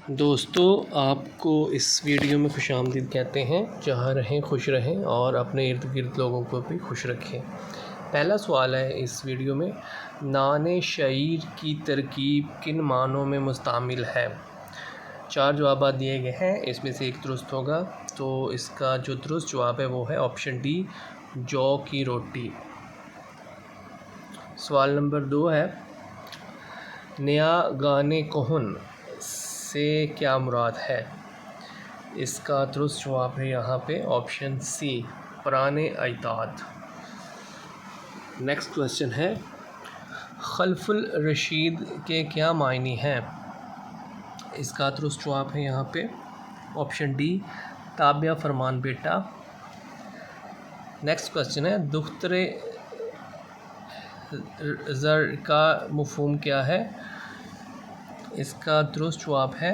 दोस्तों, आपको इस वीडियो में खुशामदीद कहते हैं। जहाँ रहें खुश रहें और अपने इर्द गिर्द लोगों को भी खुश रखें। पहला सवाल है इस वीडियो में, नान शईर की तरकीब किन मानों में मुश्तमिल है। 4 जवाब दिए गए हैं, इसमें से एक दुरुस्त होगा। तो इसका जो दुरुस्त जवाब है वो है ऑप्शन डी, जौ की रोटी। सवाल नंबर 2 है, नया गाने कोहन से क्या मुराद है। इसका दुरुस्त जवाब है यहाँ पे ऑप्शन सी, पुराने अजदाद। नेक्स्ट क्वेश्चन है, खल्फुल रशीद के क्या मायने हैं। इसका दुरुस्त जवाब है यहाँ पे ऑप्शन डी, ताबिया फरमान बेटा। नेक्स्ट क्वेश्चन है, दुख्तरे ज़र का मफ़हूम क्या है। इसका दुरुस्त जवाब है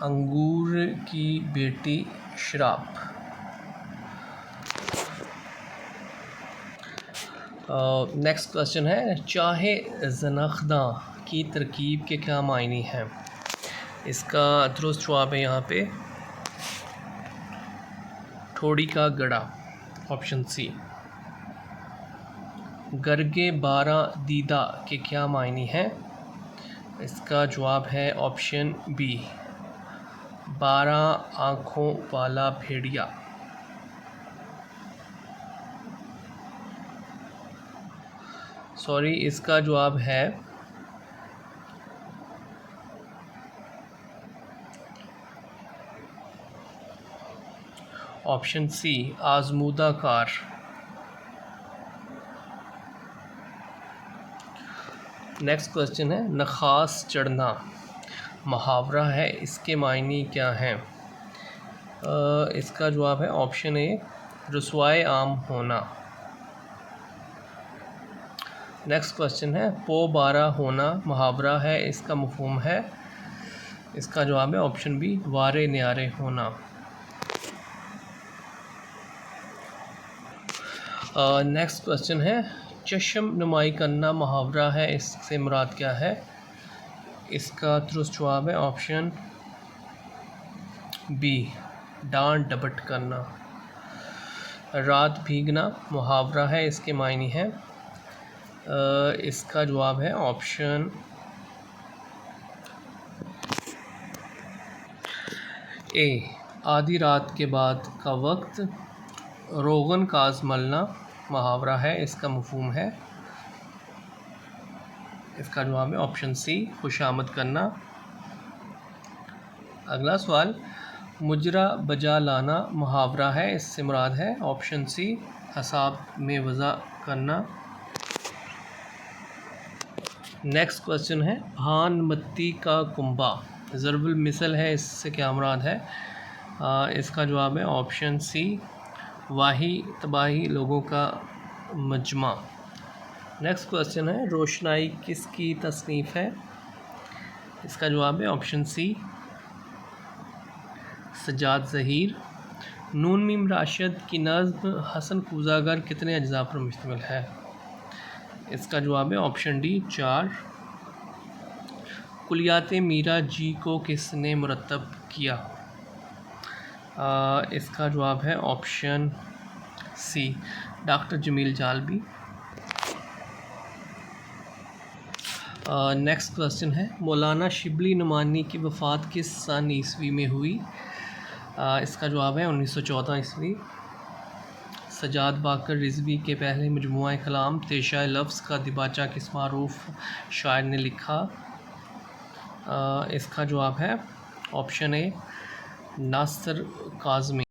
अंगूर की बेटी शराब। नेक्स्ट क्वेश्चन है, चाहे ज़नाख़दा की तरकीब के क्या मायने हैं। इसका दुरुस्त जवाब है यहाँ पे ठोड़ी का गड़ा, ऑप्शन सी। गरगे बारा दीदा के क्या मायने हैं। इसका जवाब है ऑप्शन बी, 12 आँखों वाला भेड़िया। सॉरी, इसका जवाब है ऑप्शन सी, आज़मूदा कार। नेक्स्ट क्वेश्चन है, नखास चढ़ना मुहावरा है, इसके मायने क्या हैं। इसका जवाब है ऑप्शन ए, रुसवाए आम होना। नेक्स्ट क्वेश्चन है, पो बारा होना मुहावरा है, इसका मफ़हूम है। इसका जवाब है ऑप्शन बी, वारे न्यारे होना। नेक्स्ट क्वेश्चन है, चश्म नुमाई करना मुहावरा है, इससे मुराद क्या है। इसका दुरुस्त जवाब है ऑप्शन बी, डांट डपट करना। रात भीगना मुहावरा है, इसके मायने हैं। इसका जवाब है ऑप्शन ए, आधी रात के बाद का वक्त। रोगन काज मलना मुहावरा है, इसका मफ़हूम है। इसका जवाब है ऑप्शन सी, खुशामद करना। अगला सवाल, मुजरा बजा लाना मुहावरा है, इससे मुराद है ऑप्शन सी, हसाब में वज़ा करना। नेक्स्ट क्वेश्चन है, भान मत्ती का कुंबा ज़रबुल मिसल है, इससे क्या मुराद है। इसका जवाब है ऑप्शन सी, वाही तबाही लोगों का मजमा। नेक्स्ट क्वेश्चन है, रोशनाई किसकी तसनीफ़ है। इसका जवाब है ऑप्शन सी, सजाद ज़हीर। नून मीम राशिद की नज़्म हसन कूज़ागर कितने अज्जा पर मुश्तमिल है। इसका जवाब है ऑप्शन डी, 4। कुलियात मीरा जी को किसने मुरतब किया। इसका जवाब है option C, doctor Jameel Jalibi. Next question है, मौलाना शिबली नुमानी की वफ़ात किस सन ईस्वी में हुई। इसका जवाब है 1914 ईस्वी। सजाद बाकर रिजवी के पहले मजमुआ कलाम तेशा लफ्ज़ का दिबाचा किस मारूफ शायर ने लिखा। इसका जवाब है ऑप्शन ए, नासिर काज़मी।